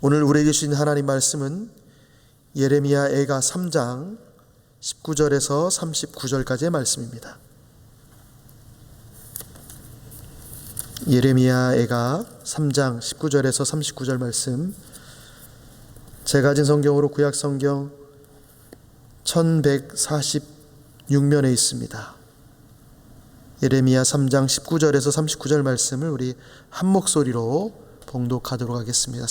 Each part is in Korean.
오늘 우리에게 주신 하나님 말씀은 예레미야 애가 3장 19절에서 39절까지의 말씀입니다. 예레미야 애가 3장 19절에서 39절 말씀, 제가 가진 성경으로 구약 성경 1146면에 있습니다. 예레미야 3장 19절에서 39절 말씀을 우리 한 목소리로 봉독하도록 하겠습니다.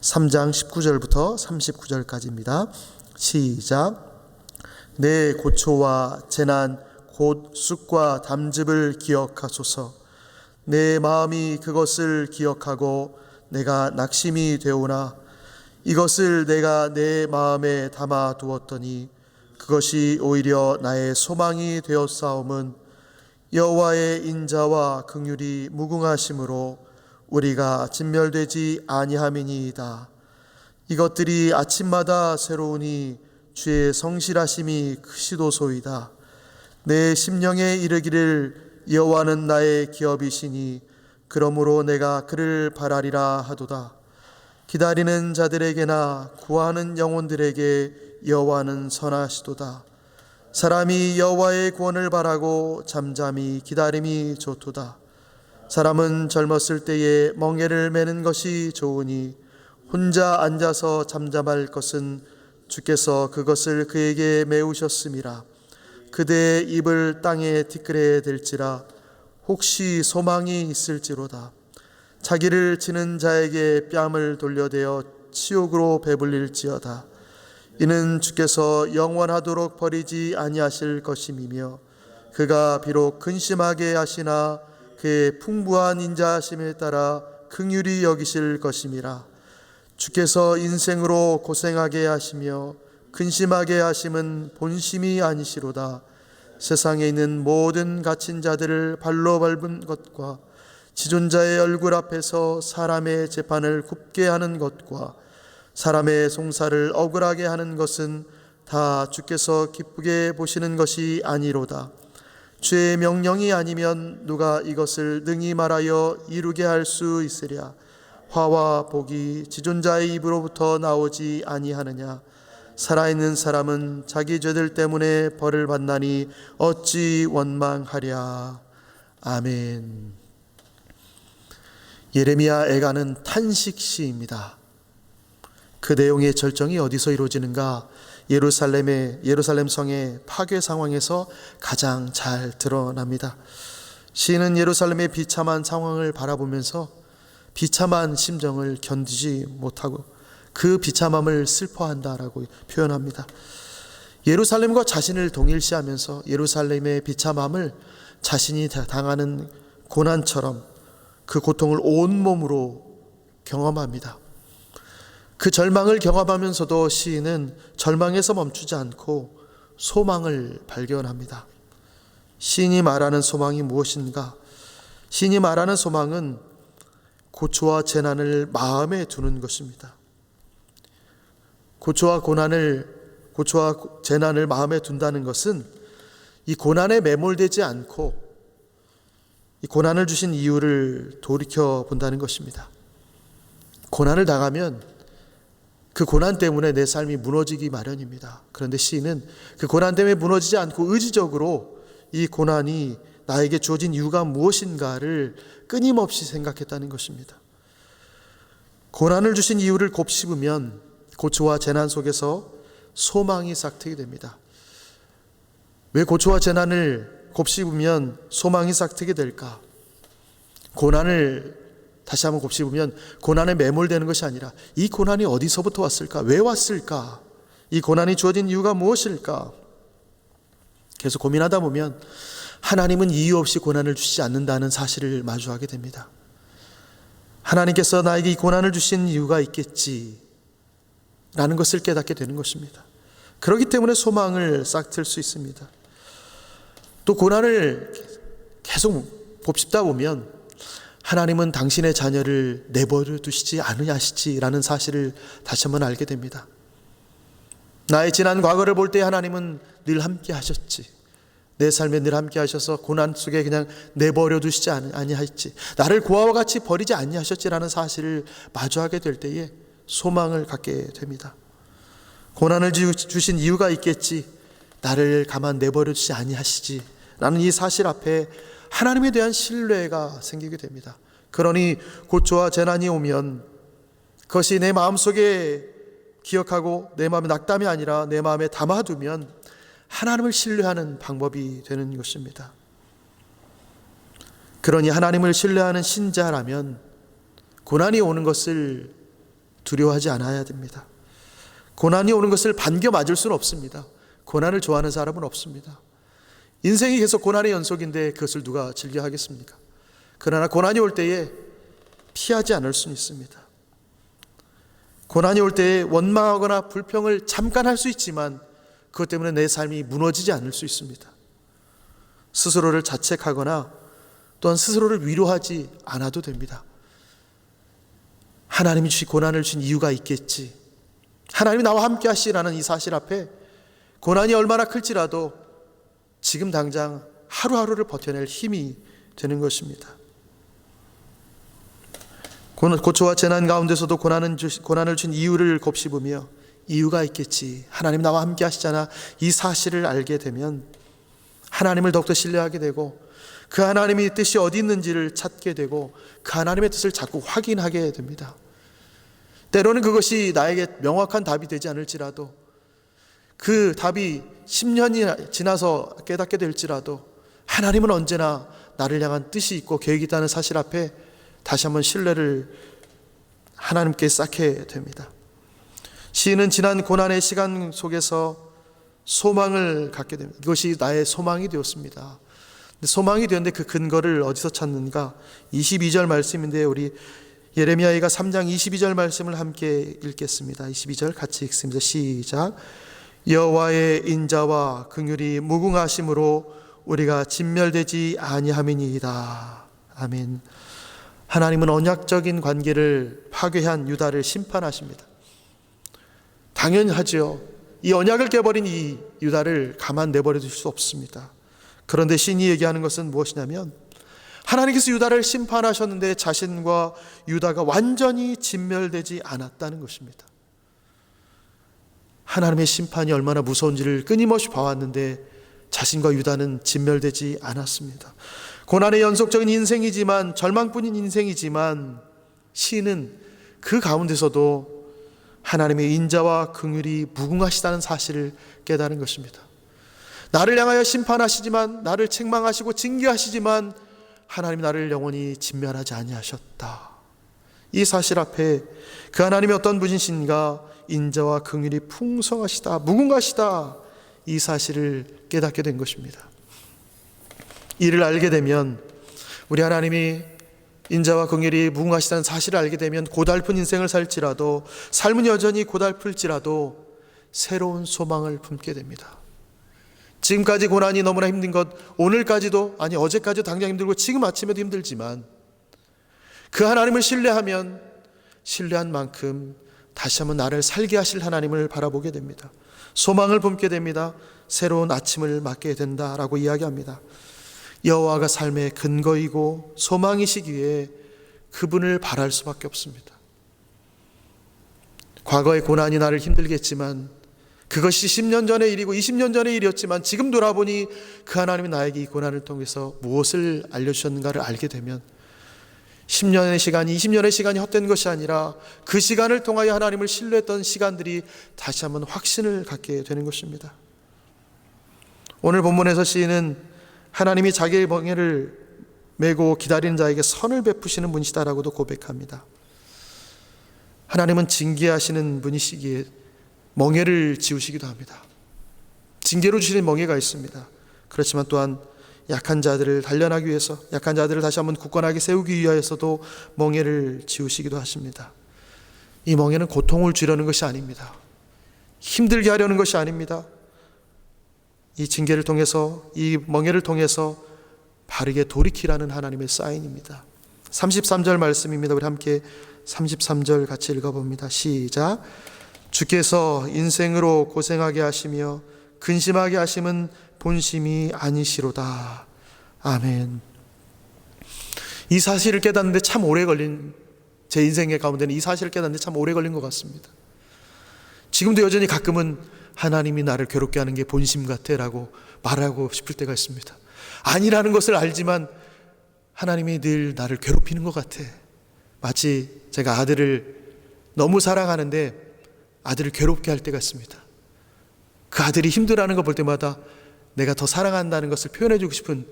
3장 19절부터 39절까지입니다. 시작. 내 고초와 재난 곧 쑥과 담즙을 기억하소서. 내 마음이 그것을 기억하고 내가 낙심이 되오나 이것을 내가 내 마음에 담아 두었더니 그것이 오히려 나의 소망이 되었사옴은 여호와의 인자와 긍휼이 무궁하심으로 우리가 진멸되지 아니함이니이다. 이것들이 아침마다 새로우니 주의 성실하심이 크시도소이다. 내 심령에 이르기를 여호와는 나의 기업이시니 그러므로 내가 그를 바라리라 하도다. 기다리는 자들에게나 구하는 영혼들에게 여호와는 선하시도다. 사람이 여호와의 구원을 바라고 잠잠히 기다림이 좋도다. 사람은 젊었을 때에 멍에를 매는 것이 좋으니 혼자 앉아서 잠잠할 것은 주께서 그것을 그에게 메우셨음이라. 그대의 입을 땅에 티끌에 댈지라. 혹시 소망이 있을지로다. 자기를 치는 자에게 뺨을 돌려대어 치욕으로 배불릴지어다. 이는 주께서 영원하도록 버리지 아니하실 것임이며 그가 비록 근심하게 하시나 그의 풍부한 인자하심에 따라 긍휼히 여기실 것임이라. 주께서 인생으로 고생하게 하시며 근심하게 하심은 본심이 아니시로다. 세상에 있는 모든 갇힌 자들을 발로 밟은 것과 지존자의 얼굴 앞에서 사람의 재판을 굽게 하는 것과 사람의 송사를 억울하게 하는 것은 다 주께서 기쁘게 보시는 것이 아니로다. 주의 명령이 아니면 누가 이것을 능히 말하여 이루게 할 수 있으랴. 화와 복이 지존자의 입으로부터 나오지 아니하느냐. 살아있는 사람은 자기 죄들 때문에 벌을 받나니 어찌 원망하랴. 아멘. 예레미야 애가는 탄식시입니다. 그 내용의 절정이 어디서 이루어지는가? 예루살렘 성의 파괴 상황에서 가장 잘 드러납니다. 시인은 예루살렘의 비참한 상황을 바라보면서 비참한 심정을 견디지 못하고 그 비참함을 슬퍼한다라고 표현합니다. 예루살렘과 자신을 동일시하면서 예루살렘의 비참함을 자신이 당하는 고난처럼 그 고통을 온몸으로 경험합니다. 그 절망을 경험하면서도 시인은 절망에서 멈추지 않고 소망을 발견합니다. 시인이 말하는 소망이 무엇인가? 시인이 말하는 소망은 고초와 재난을 마음에 두는 것입니다. 고초와 재난을 마음에 둔다는 것은 이 고난에 매몰되지 않고 이 고난을 주신 이유를 돌이켜 본다는 것입니다. 고난을 당하면 그 고난 때문에 내 삶이 무너지기 마련입니다. 그런데 시인은 그 고난 때문에 무너지지 않고 의지적으로 이 고난이 나에게 주어진 이유가 무엇인가를 끊임없이 생각했다는 것입니다. 고난을 주신 이유를 곱씹으면 고초와 재난 속에서 소망이 싹트게 됩니다. 왜 고초와 재난을 곱씹으면 소망이 싹트게 될까? 고난을 다시 한번 곱씹으면 고난에 매몰되는 것이 아니라 이 고난이 어디서부터 왔을까? 왜 왔을까? 이 고난이 주어진 이유가 무엇일까? 계속 고민하다 보면 하나님은 이유 없이 고난을 주시지 않는다는 사실을 마주하게 됩니다. 하나님께서 나에게 이 고난을 주신 이유가 있겠지라는 것을 깨닫게 되는 것입니다. 그렇기 때문에 소망을 싹틀 수 있습니다. 또 고난을 계속 곱씹다 보면 하나님은 당신의 자녀를 내버려 두시지 않으시지라는 사실을 다시 한번 알게 됩니다. 나의 지난 과거를 볼 때 하나님은 늘 함께 하셨지. 내 삶에 늘 함께 하셔서 고난 속에 그냥 내버려 두시지 아니하셨지. 나를 고아와 같이 버리지 아니하셨지라는 사실을 마주하게 될 때에 소망을 갖게 됩니다. 고난을 주신 이유가 있겠지, 나를 가만 내버려 두지 아니하시지 라는 이 사실 앞에 하나님에 대한 신뢰가 생기게 됩니다. 그러니 고초와 재난이 오면 그것이 내 마음속에 기억하고 내 마음에 낙담이 아니라 내 마음에 담아두면 하나님을 신뢰하는 방법이 되는 것입니다. 그러니 하나님을 신뢰하는 신자라면 고난이 오는 것을 두려워하지 않아야 됩니다. 고난이 오는 것을 반겨 맞을 수는 없습니다. 고난을 좋아하는 사람은 없습니다. 인생이 계속 고난의 연속인데 그것을 누가 즐겨 하겠습니까? 그러나 고난이 올 때에 피하지 않을 수는 있습니다. 고난이 올 때에 원망하거나 불평을 잠깐 할 수 있지만 그것 때문에 내 삶이 무너지지 않을 수 있습니다. 스스로를 자책하거나 또한 스스로를 위로하지 않아도 됩니다. 하나님이 주신 고난을 주신 이유가 있겠지, 하나님이 나와 함께 하시라는 이 사실 앞에 고난이 얼마나 클지라도 지금 당장 하루하루를 버텨낼 힘이 되는 것입니다. 고초와 재난 가운데서도 고난을 준 이유를 곱씹으며 이유가 있겠지, 하나님 나와 함께 하시잖아, 이 사실을 알게 되면 하나님을 더욱더 신뢰하게 되고 그 하나님의 뜻이 어디 있는지를 찾게 되고 그 하나님의 뜻을 자꾸 확인하게 됩니다. 때로는 그것이 나에게 명확한 답이 되지 않을지라도, 그 답이 10년이 지나서 깨닫게 될지라도 하나님은 언제나 나를 향한 뜻이 있고 계획이 있다는 사실 앞에 다시 한번 신뢰를 하나님께 쌓게 됩니다. 시인은 지난 고난의 시간 속에서 소망을 갖게 됩니다. 이것이 나의 소망이 되었습니다. 소망이 되었는데 그 근거를 어디서 찾는가? 22절 말씀인데 우리 예레미야가 3장 22절 말씀을 함께 읽겠습니다. 22절 같이 읽습니다. 시작. 여호와의 인자와 긍휼이 무궁하심으로 우리가 진멸되지 아니함이니이다. 아멘. 하나님은 언약적인 관계를 파괴한 유다를 심판하십니다. 당연하죠. 이 언약을 깨버린 이 유다를 가만 내버려 둘 수 없습니다. 그런데 신이 얘기하는 것은 무엇이냐면 하나님께서 유다를 심판하셨는데 자신과 유다가 완전히 진멸되지 않았다는 것입니다. 하나님의 심판이 얼마나 무서운지를 끊임없이 봐왔는데 자신과 유다는 진멸되지 않았습니다. 고난의 연속적인 인생이지만, 절망뿐인 인생이지만 시인은 그 가운데서도 하나님의 인자와 긍휼이 무궁하시다는 사실을 깨달은 것입니다. 나를 향하여 심판하시지만, 나를 책망하시고 징계하시지만 하나님이 나를 영원히 진멸하지 아니하셨다. 이 사실 앞에 그 하나님이 어떤 분이신가, 인자와 긍휼이 풍성하시다, 무궁하시다, 이 사실을 깨닫게 된 것입니다. 이를 알게 되면, 우리 하나님이 인자와 긍휼이 무궁하시다는 사실을 알게 되면 고달픈 인생을 살지라도, 삶은 여전히 고달플지라도 새로운 소망을 품게 됩니다. 지금까지 고난이 너무나 힘든 것, 오늘까지도, 아니 어제까지도 당장 힘들고 지금 아침에도 힘들지만 그 하나님을 신뢰하면 신뢰한 만큼 다시 한번 나를 살게 하실 하나님을 바라보게 됩니다. 소망을 품게 됩니다. 새로운 아침을 맞게 된다라고 이야기합니다. 여호와가 삶의 근거이고 소망이시기에 그분을 바랄 수밖에 없습니다. 과거의 고난이 나를 힘들겠지만, 그것이 10년 전의 일이고 20년 전의 일이었지만 지금 돌아보니 그 하나님이 나에게 이 고난을 통해서 무엇을 알려주셨는가를 알게 되면 10년의 시간이 20년의 시간이 헛된 것이 아니라 그 시간을 통하여 하나님을 신뢰했던 시간들이 다시 한번 확신을 갖게 되는 것입니다. 오늘 본문에서 시인은 하나님이 자기의 멍에를 메고 기다리는 자에게 선을 베푸시는 분이시다라고도 고백합니다. 하나님은 징계하시는 분이시기에 멍에를 지우시기도 합니다. 징계로 주시는 멍에가 있습니다. 그렇지만 또한 약한 자들을 단련하기 위해서, 약한 자들을 다시 한번 굳건하게 세우기 위하여서도 멍에를 지우시기도 하십니다. 이 멍에는 고통을 주려는 것이 아닙니다. 힘들게 하려는 것이 아닙니다. 이 징계를 통해서, 이 멍에를 통해서 바르게 돌이키라는 하나님의 사인입니다. 33절 말씀입니다. 우리 함께 33절 같이 읽어봅니다. 시작. 주께서 인생으로 고생하게 하시며 근심하게 하심은 본심이 아니시로다. 아멘. 이 사실을 깨닫는데 참 오래 걸린 제 인생의 가운데는 이 사실을 깨닫는데 참 오래 걸린 것 같습니다. 지금도 여전히 가끔은 하나님이 나를 괴롭게 하는 게 본심 같아 라고 말하고 싶을 때가 있습니다. 아니라는 것을 알지만 하나님이 늘 나를 괴롭히는 것 같아. 마치 제가 아들을 너무 사랑하는데 아들을 괴롭게 할 때가 있습니다. 그 아들이 힘들어하는 거 볼 때마다 내가 더 사랑한다는 것을 표현해주고 싶은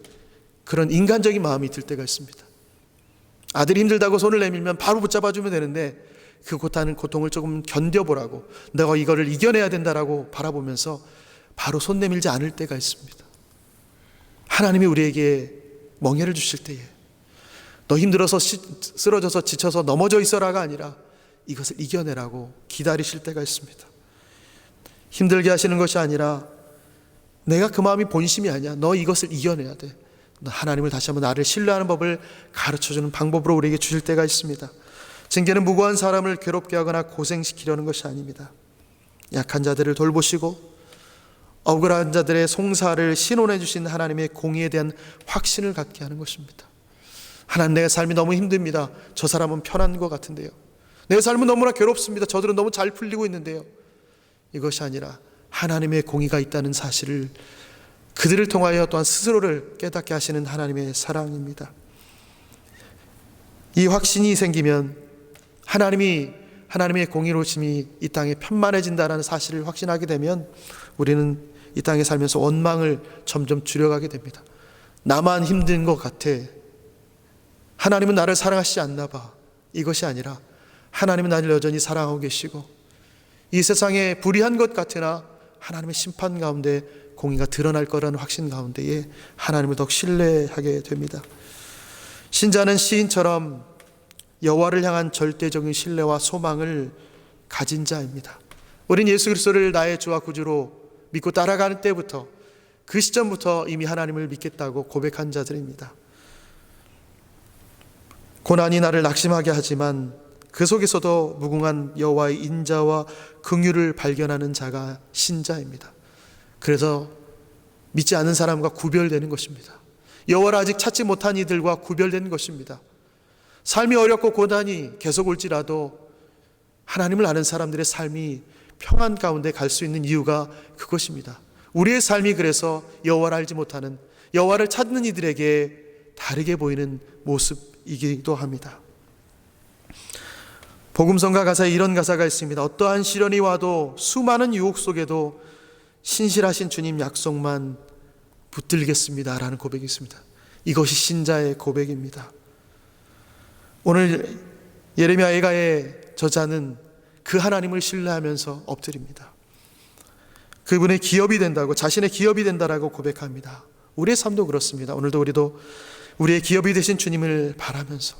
그런 인간적인 마음이 들 때가 있습니다. 아들이 힘들다고 손을 내밀면 바로 붙잡아주면 되는데 그 고통을 조금 견뎌보라고, 내가 이거를 이겨내야 된다라고 바라보면서 바로 손 내밀지 않을 때가 있습니다. 하나님이 우리에게 멍에를 주실 때에 너 힘들어서 쓰러져서 지쳐서 넘어져 있어라가 아니라 이것을 이겨내라고 기다리실 때가 있습니다. 힘들게 하시는 것이 아니라 내가 그 마음이 본심이 아니야. 너 이것을 이겨내야 돼. 하나님을 다시 한번 나를 신뢰하는 법을 가르쳐주는 방법으로 우리에게 주실 때가 있습니다. 징계는 무고한 사람을 괴롭게 하거나 고생시키려는 것이 아닙니다. 약한 자들을 돌보시고 억울한 자들의 송사를 신원해 주신 하나님의 공의에 대한 확신을 갖게 하는 것입니다. 하나님, 내 삶이 너무 힘듭니다. 저 사람은 편한 것 같은데요. 내 삶은 너무나 괴롭습니다. 저들은 너무 잘 풀리고 있는데요. 이것이 아니라 하나님의 공의가 있다는 사실을 그들을 통하여 또한 스스로를 깨닫게 하시는 하나님의 사랑입니다. 이 확신이 생기면 하나님의 공의로우심이 이 땅에 편만해진다는 사실을 확신하게 되면 우리는 이 땅에 살면서 원망을 점점 줄여가게 됩니다. 나만 힘든 것 같아. 하나님은 나를 사랑하시지 않나 봐. 이것이 아니라 하나님은 나를 여전히 사랑하고 계시고 이 세상에 불의한 것 같으나 하나님의 심판 가운데 공의가 드러날 거라는 확신 가운데에 하나님을 더욱 신뢰하게 됩니다. 신자는 시인처럼 여호와를 향한 절대적인 신뢰와 소망을 가진 자입니다. 우린 예수 그리스도를 나의 주와 구주로 믿고 따라가는 때부터, 그 시점부터 이미 하나님을 믿겠다고 고백한 자들입니다. 고난이 나를 낙심하게 하지만 그 속에서도 무궁한 여호와의 인자와 긍휼을 발견하는 자가 신자입니다. 그래서 믿지 않는 사람과 구별되는 것입니다. 여호와를 아직 찾지 못한 이들과 구별되는 것입니다. 삶이 어렵고 고난이 계속 올지라도 하나님을 아는 사람들의 삶이 평안 가운데 갈 수 있는 이유가 그것입니다. 우리의 삶이 그래서 여호와를 알지 못하는, 여호와를 찾는 이들에게 다르게 보이는 모습이기도 합니다. 복음성가 가사에 이런 가사가 있습니다. 어떠한 시련이 와도 수많은 유혹 속에도 신실하신 주님 약속만 붙들겠습니다 라는 고백이 있습니다. 이것이 신자의 고백입니다. 오늘 예레미야 애가의 저자는 그 하나님을 신뢰하면서 엎드립니다. 그분의 기업이 된다고, 자신의 기업이 된다라고 고백합니다. 우리의 삶도 그렇습니다. 오늘도 우리도 우리의 기업이 되신 주님을 바라면서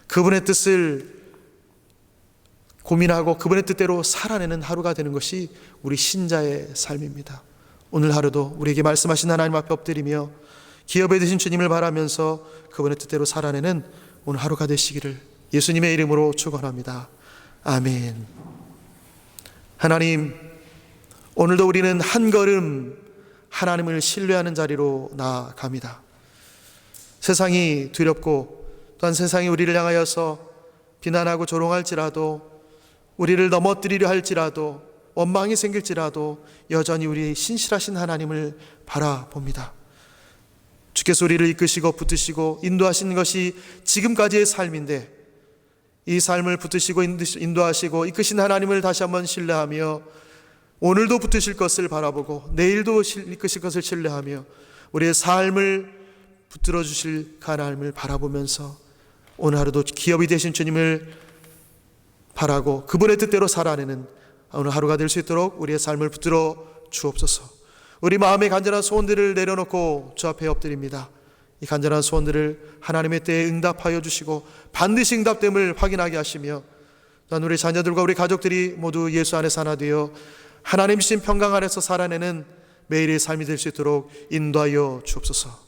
그분의 뜻을 고민하고 그분의 뜻대로 살아내는 하루가 되는 것이 우리 신자의 삶입니다. 오늘 하루도 우리에게 말씀하신 하나님 앞에 엎드리며 기업이 되신 주님을 바라면서 그분의 뜻대로 살아내는 오늘 하루가 되시기를 예수님의 이름으로 축원합니다. 아멘. 하나님, 오늘도 우리는 한 걸음 하나님을 신뢰하는 자리로 나아갑니다. 세상이 두렵고 또한 세상이 우리를 향하여서 비난하고 조롱할지라도, 우리를 넘어뜨리려 할지라도, 원망이 생길지라도 여전히 우리 신실하신 하나님을 바라봅니다. 주께서 우리를 이끄시고 붙드시고 인도하신 것이 지금까지의 삶인데, 이 삶을 붙드시고 인도하시고 이끄신 하나님을 다시 한번 신뢰하며 오늘도 붙으실 것을 바라보고 내일도 이끄실 것을 신뢰하며 우리의 삶을 붙들어 주실 하나님을 바라보면서 오늘 하루도 기업이 되신 주님을 바라고 그분의 뜻대로 살아내는 오늘 하루가 될 수 있도록 우리의 삶을 붙들어 주옵소서. 우리 마음의 간절한 소원들을 내려놓고 주 앞에 엎드립니다. 이 간절한 소원들을 하나님의 때에 응답하여 주시고 반드시 응답됨을 확인하게 하시며 또한 우리 자녀들과 우리 가족들이 모두 예수 안에서 하나 되어 하나님 주신 평강 안에서 살아내는 매일의 삶이 될 수 있도록 인도하여 주옵소서.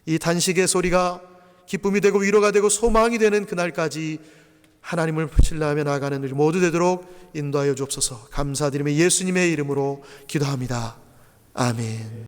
이 단식의 소리가 기쁨이 되고 위로가 되고 소망이 되는 그날까지 하나님을 신뢰하며 나아가는 우리 모두 되도록 인도하여 주옵소서. 감사드리며 예수님의 이름으로 기도합니다. 아멘.